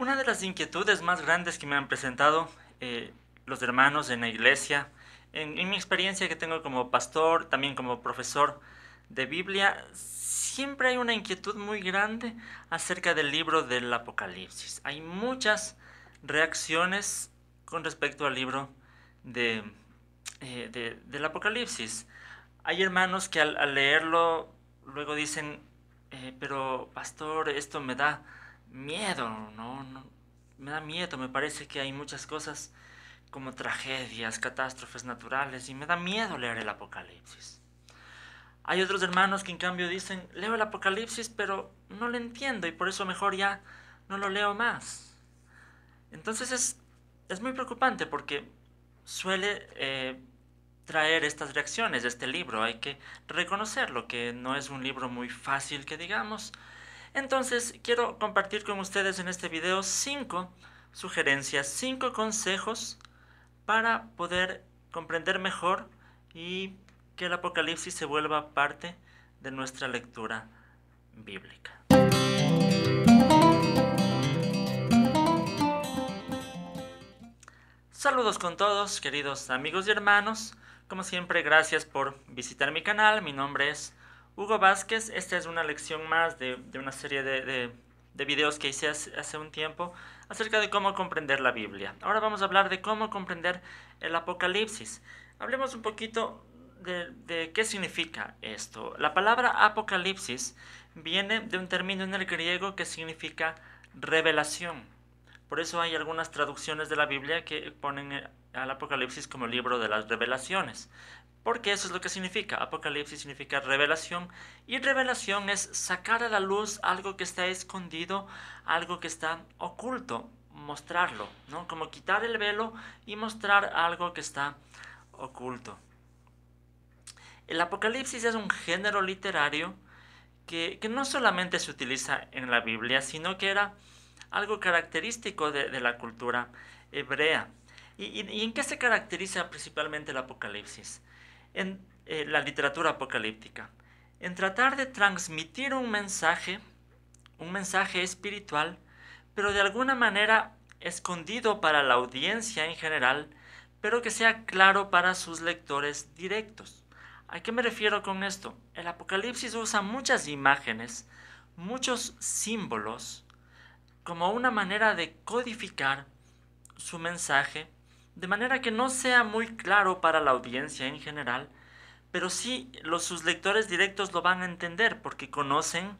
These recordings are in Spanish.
Una de las inquietudes más grandes que me han presentado los hermanos en la iglesia, en mi experiencia que tengo como pastor, también como profesor de Biblia, siempre hay una inquietud muy grande acerca del libro del Apocalipsis. Hay muchas reacciones con respecto al libro de, del Apocalipsis. Hay hermanos que al leerlo luego dicen, pero pastor, esto me da miedo, ¿no? Me da miedo, me parece que hay muchas cosas como tragedias, catástrofes naturales y me da miedo leer el Apocalipsis. Hay otros hermanos que en cambio dicen, leo el Apocalipsis pero no lo entiendo y por eso mejor ya no lo leo más. Entonces es muy preocupante porque suele traer estas reacciones de este libro. Hay que reconocerlo, que no es un libro muy fácil que digamos. Entonces quiero compartir con ustedes en este video 5 sugerencias, 5 consejos para poder comprender mejor y que el Apocalipsis se vuelva parte de nuestra lectura bíblica. Saludos con todos, queridos amigos y hermanos. Como siempre, gracias por visitar mi canal. Mi nombre es Hugo Vázquez. Esta es una lección más de una serie de videos que hice hace un tiempo acerca de cómo comprender la Biblia. Ahora vamos a hablar de cómo comprender el Apocalipsis. Hablemos un poquito de qué significa esto. La palabra Apocalipsis viene de un término en el griego que significa revelación. Por eso hay algunas traducciones de la Biblia que ponen al Apocalipsis como libro de las revelaciones. Porque eso es lo que significa. Apocalipsis significa revelación. Y revelación es sacar a la luz algo que está escondido, algo que está oculto. Mostrarlo, ¿no? Como quitar el velo y mostrar algo que está oculto. El Apocalipsis es un género literario que no solamente se utiliza en la Biblia, sino que era algo característico de la cultura hebrea. ¿Y en qué se caracteriza principalmente el Apocalipsis? En la literatura apocalíptica. En tratar de transmitir un mensaje espiritual, pero de alguna manera escondido para la audiencia en general, pero que sea claro para sus lectores directos. ¿A qué me refiero con esto? El Apocalipsis usa muchas imágenes, muchos símbolos, como una manera de codificar su mensaje, de manera que no sea muy claro para la audiencia en general, pero sí sus lectores directos lo van a entender porque conocen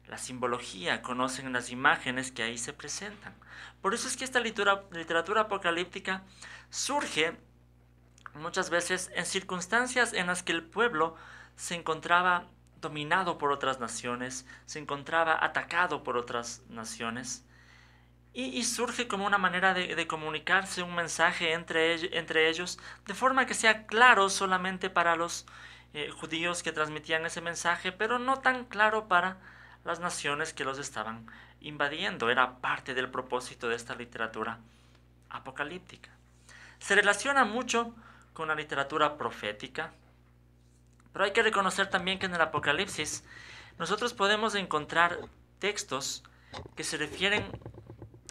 la simbología, conocen las imágenes que ahí se presentan. Por eso es que esta literatura apocalíptica surge muchas veces en circunstancias en las que el pueblo se encontraba dominado por otras naciones, se encontraba atacado por otras naciones, y surge como una manera de comunicarse un mensaje entre ellos, de forma que sea claro solamente para los judíos que transmitían ese mensaje, pero no tan claro para las naciones que los estaban invadiendo. Era parte del propósito de esta literatura apocalíptica. Se relaciona mucho con la literatura profética, pero hay que reconocer también que en el Apocalipsis nosotros podemos encontrar textos que se refieren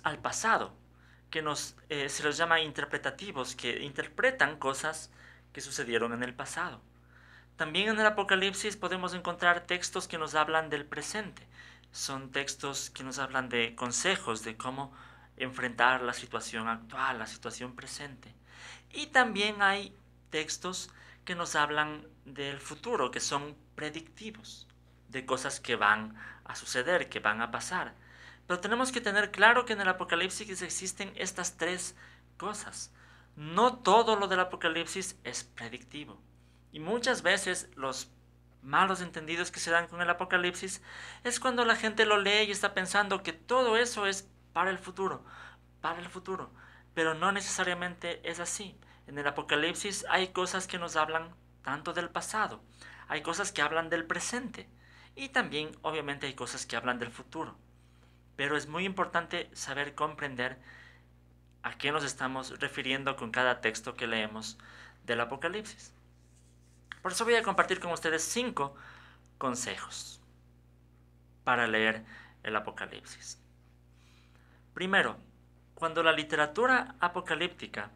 al pasado, que se los llama interpretativos, que interpretan cosas que sucedieron en el pasado. También en el Apocalipsis podemos encontrar textos que nos hablan del presente. Son textos que nos hablan de consejos, de cómo enfrentar la situación actual, la situación presente. Y también hay textos que nos hablan del futuro, que son predictivos, de cosas que van a suceder, que van a pasar. Pero tenemos que tener claro que en el Apocalipsis existen estas tres cosas. No todo lo del Apocalipsis es predictivo. Y muchas veces los malos entendidos que se dan con el Apocalipsis es cuando la gente lo lee y está pensando que todo eso es para el futuro, para el futuro. Pero no necesariamente es así. En el Apocalipsis hay cosas que nos hablan tanto del pasado, hay cosas que hablan del presente y también obviamente hay cosas que hablan del futuro. Pero es muy importante saber comprender a qué nos estamos refiriendo con cada texto que leemos del Apocalipsis. Por eso voy a compartir con ustedes 5 consejos para leer el Apocalipsis. Primero, cuando la literatura apocalíptica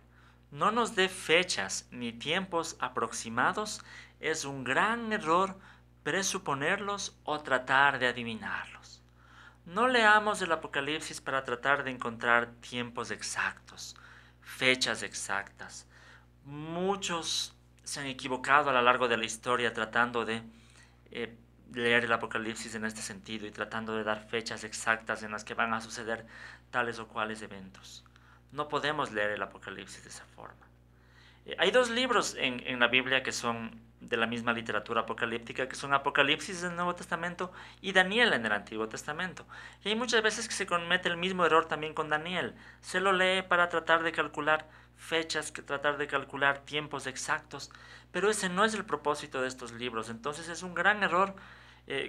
no nos dé fechas ni tiempos aproximados, es un gran error presuponerlos o tratar de adivinarlos. No leamos el Apocalipsis para tratar de encontrar tiempos exactos, fechas exactas. Muchos se han equivocado a lo largo de la historia tratando de eh, leer el Apocalipsis en este sentido y tratando de dar fechas exactas en las que van a suceder tales o cuales eventos. No podemos leer el Apocalipsis de esa forma. Hay dos libros en la Biblia que son de la misma literatura apocalíptica, que son Apocalipsis en el Nuevo Testamento y Daniel en el Antiguo Testamento. Y hay muchas veces que se comete el mismo error también con Daniel. Se lo lee para tratar de calcular fechas, que tratar de calcular tiempos exactos, pero ese no es el propósito de estos libros. Entonces es un gran error,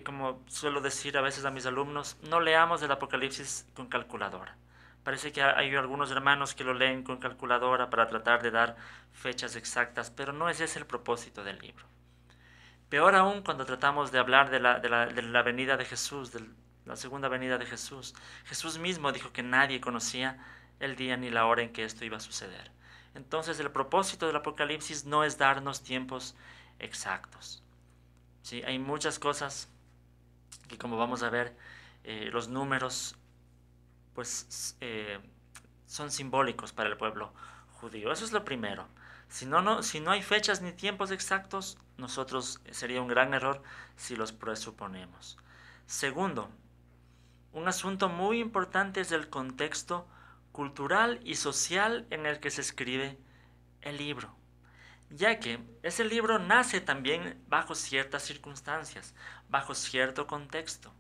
como suelo decir a veces a mis alumnos, no leamos el Apocalipsis con calculadora. Parece que hay algunos hermanos que lo leen con calculadora para tratar de dar fechas exactas, pero no es ese el propósito del libro. Peor aún cuando tratamos de hablar de la venida de Jesús, de la segunda venida de Jesús. Jesús mismo dijo que nadie conocía el día ni la hora en que esto iba a suceder. Entonces el propósito del Apocalipsis no es darnos tiempos exactos. ¿Sí? Hay muchas cosas que, como vamos a ver, los números pues son simbólicos para el pueblo judío. Eso es lo primero. Si no hay fechas ni tiempos exactos, nosotros sería un gran error si los presuponemos. Segundo, un asunto muy importante es el contexto cultural y social en el que se escribe el libro, ya que ese libro nace también bajo ciertas circunstancias, bajo cierto contexto.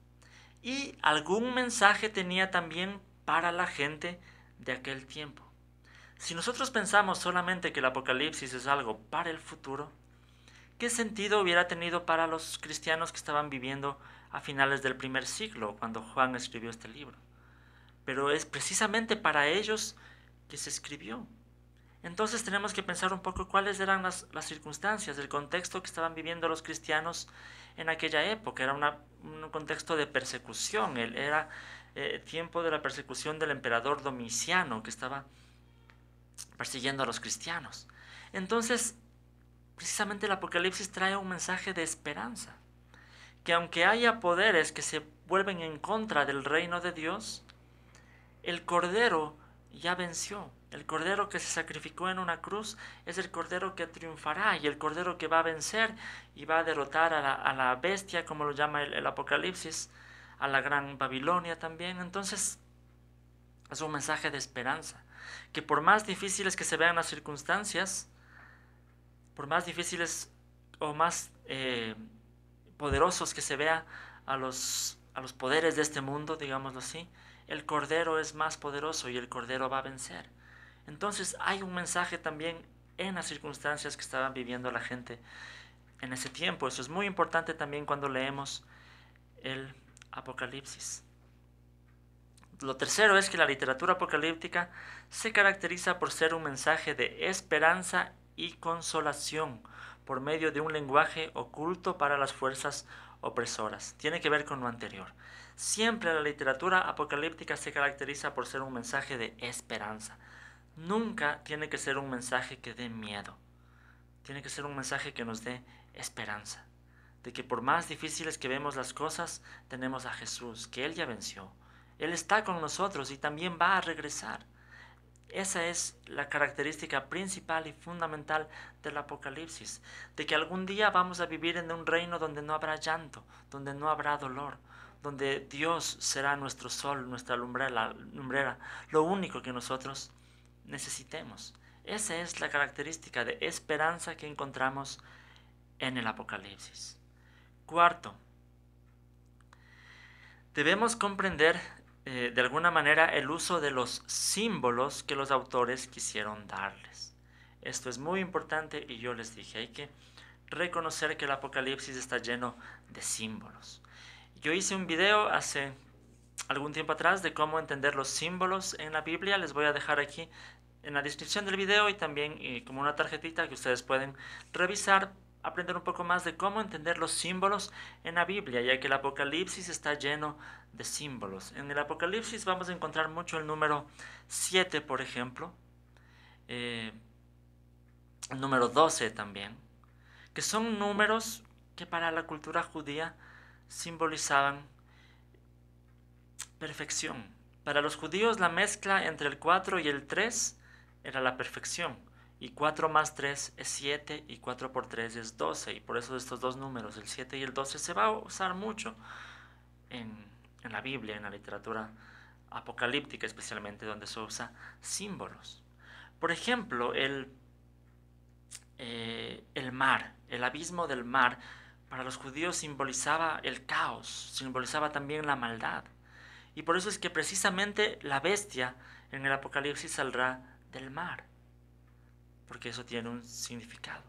Y algún mensaje tenía también para la gente de aquel tiempo. Si nosotros pensamos solamente que el Apocalipsis es algo para el futuro, ¿qué sentido hubiera tenido para los cristianos que estaban viviendo a finales del primer siglo, cuando Juan escribió este libro? Pero es precisamente para ellos que se escribió. Entonces tenemos que pensar un poco cuáles eran las circunstancias, el contexto que estaban viviendo los cristianos en aquella época. Era un contexto de persecución, era tiempo de la persecución del emperador Domiciano, que estaba persiguiendo a los cristianos. Entonces, precisamente el Apocalipsis trae un mensaje de esperanza, que aunque haya poderes que se vuelven en contra del reino de Dios, el Cordero ya venció. El Cordero que se sacrificó en una cruz es el Cordero que triunfará y el Cordero que va a vencer y va a derrotar a la bestia, como lo llama el Apocalipsis, a la gran Babilonia también. Entonces es un mensaje de esperanza, que por más difíciles que se vean las circunstancias, por más difíciles o más poderosos que se vea a los poderes de este mundo, digámoslo así, el Cordero es más poderoso y el Cordero va a vencer. Entonces hay un mensaje también en las circunstancias que estaban viviendo la gente en ese tiempo. Eso es muy importante también cuando leemos el Apocalipsis. Lo tercero es que la literatura apocalíptica se caracteriza por ser un mensaje de esperanza y consolación por medio de un lenguaje oculto para las fuerzas opresoras. Tiene que ver con lo anterior. Siempre la literatura apocalíptica se caracteriza por ser un mensaje de esperanza. Nunca tiene que ser un mensaje que dé miedo. Tiene que ser un mensaje que nos dé esperanza. De que por más difíciles que vemos las cosas, tenemos a Jesús, que Él ya venció. Él está con nosotros y también va a regresar. Esa es la característica principal y fundamental del Apocalipsis, de que algún día vamos a vivir en un reino donde no habrá llanto, donde no habrá dolor, donde Dios será nuestro sol, nuestra lumbrera, lo único que nosotros necesitemos. Esa es la característica de esperanza que encontramos en el Apocalipsis. Cuarto, debemos comprender de alguna manera el uso de los símbolos que los autores quisieron darles. Esto es muy importante y yo les dije, hay que reconocer que el Apocalipsis está lleno de símbolos. Yo hice un video hace algún tiempo atrás de cómo entender los símbolos en la Biblia. Les voy a dejar aquí en la descripción del video y también como una tarjetita que ustedes pueden revisar aprender un poco más de cómo entender los símbolos en la Biblia, ya que el Apocalipsis está lleno de símbolos. En el Apocalipsis vamos a encontrar mucho el número 7, por ejemplo, el número 12 también, que son números que para la cultura judía simbolizaban perfección. Para los judíos la mezcla entre el 4 y el 3 era la perfección. Y 4 más 3 es 7 y 4 por 3 es 12. Y por eso estos dos números, el 7 y el 12, se va a usar mucho en la Biblia, en la literatura apocalíptica especialmente, donde se usa símbolos. Por ejemplo, el mar, el abismo del mar, para los judíos simbolizaba el caos, simbolizaba también la maldad. Y por eso es que precisamente la bestia en el Apocalipsis saldrá del mar, porque eso tiene un significado.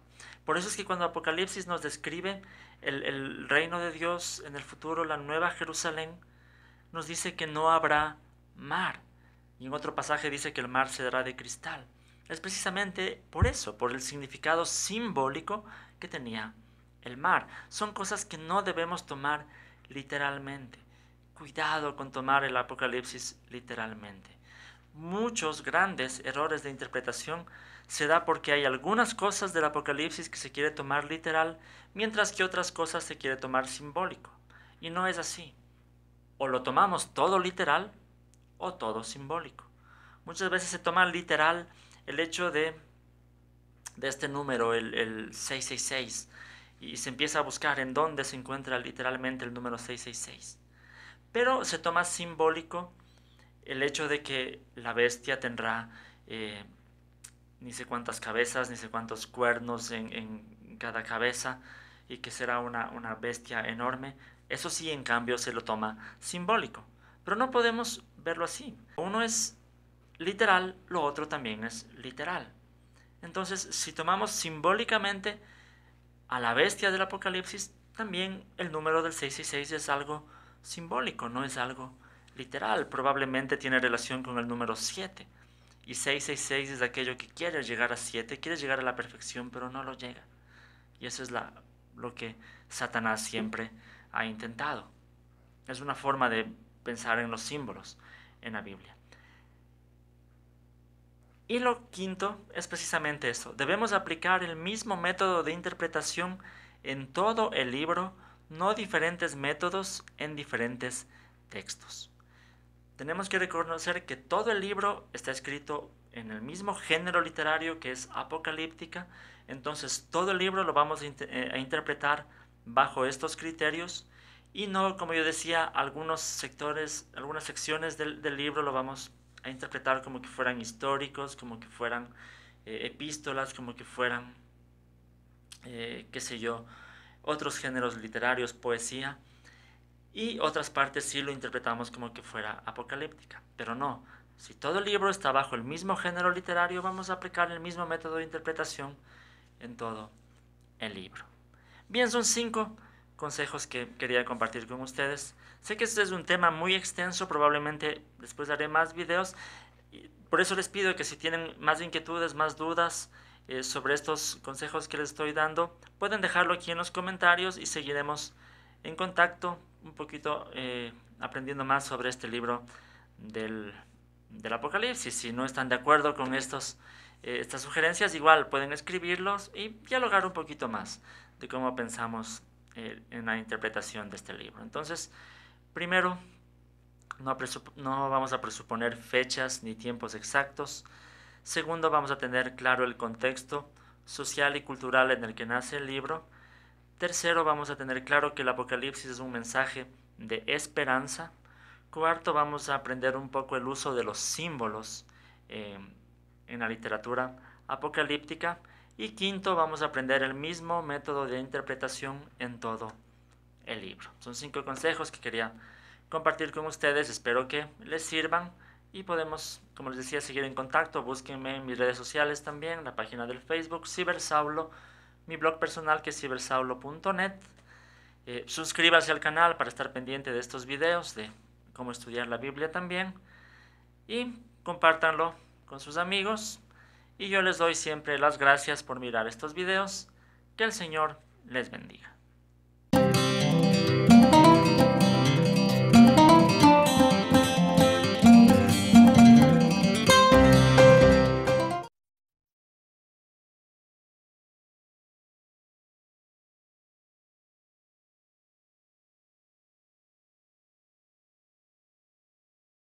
Por eso es que cuando Apocalipsis nos describe el reino de Dios en el futuro, la nueva Jerusalén, nos dice que no habrá mar. Y en otro pasaje dice que el mar será de cristal. Es precisamente por eso, por el significado simbólico que tenía el mar. Son cosas que no debemos tomar literalmente. Cuidado con tomar el Apocalipsis literalmente. Muchos grandes errores de interpretación se da porque hay algunas cosas del Apocalipsis que se quiere tomar literal, mientras que otras cosas se quiere tomar simbólico. Y no es así. O lo tomamos todo literal o todo simbólico. Muchas veces se toma literal el hecho de este número, el 666, y se empieza a buscar en dónde se encuentra literalmente el número 666. Pero se toma simbólico el hecho de que la bestia tendrá ni sé cuántas cabezas, ni sé cuántos cuernos en cada cabeza, y que será una bestia enorme. Eso sí, en cambio, se lo toma simbólico. Pero no podemos verlo así. Uno es literal, lo otro también es literal. Entonces, si tomamos simbólicamente a la bestia del Apocalipsis, también el número del 666 es algo simbólico, no es algo literal. Probablemente tiene relación con el número 7. Y 666 es aquello que quiere llegar a 7, quiere llegar a la perfección, pero no lo llega. Y eso es lo que Satanás siempre ha intentado. Es una forma de pensar en los símbolos en la Biblia. Y lo quinto es precisamente eso. Debemos aplicar el mismo método de interpretación en todo el libro, no diferentes métodos en diferentes textos. Tenemos que reconocer que todo el libro está escrito en el mismo género literario que es apocalíptica, entonces todo el libro lo vamos a interpretar bajo estos criterios y no, como yo decía, algunos sectores, algunas secciones del libro lo vamos a interpretar como que fueran históricos, como que fueran epístolas, como que fueran, qué sé yo, otros géneros literarios, poesía. Y otras partes sí lo interpretamos como que fuera apocalíptica. Pero no, si todo el libro está bajo el mismo género literario, vamos a aplicar el mismo método de interpretación en todo el libro. Bien, son 5 consejos que quería compartir con ustedes. Sé que este es un tema muy extenso, probablemente después haré más videos. Por eso les pido que si tienen más inquietudes, más dudas sobre estos consejos que les estoy dando, pueden dejarlo aquí en los comentarios y seguiremos en contacto un poquito aprendiendo más sobre este libro del Apocalipsis. Si no están de acuerdo con estas sugerencias, igual pueden escribirlos y dialogar un poquito más de cómo pensamos en la interpretación de este libro. Entonces, primero, no vamos a presuponer fechas ni tiempos exactos. Segundo, vamos a tener claro el contexto social y cultural en el que nace el libro. Tercero, vamos a tener claro que el Apocalipsis es un mensaje de esperanza. Cuarto, vamos a aprender un poco el uso de los símbolos en la literatura apocalíptica. Y quinto, vamos a aprender el mismo método de interpretación en todo el libro. Son 5 consejos que quería compartir con ustedes. Espero que les sirvan y podemos, como les decía, seguir en contacto. Búsquenme en mis redes sociales también, la página del Facebook, Cibersaulo, mi blog personal que es cibersaulo.net. Suscríbase al canal para estar pendiente de estos videos de cómo estudiar la Biblia también. Y compártanlo con sus amigos. Y yo les doy siempre las gracias por mirar estos videos. Que el Señor les bendiga.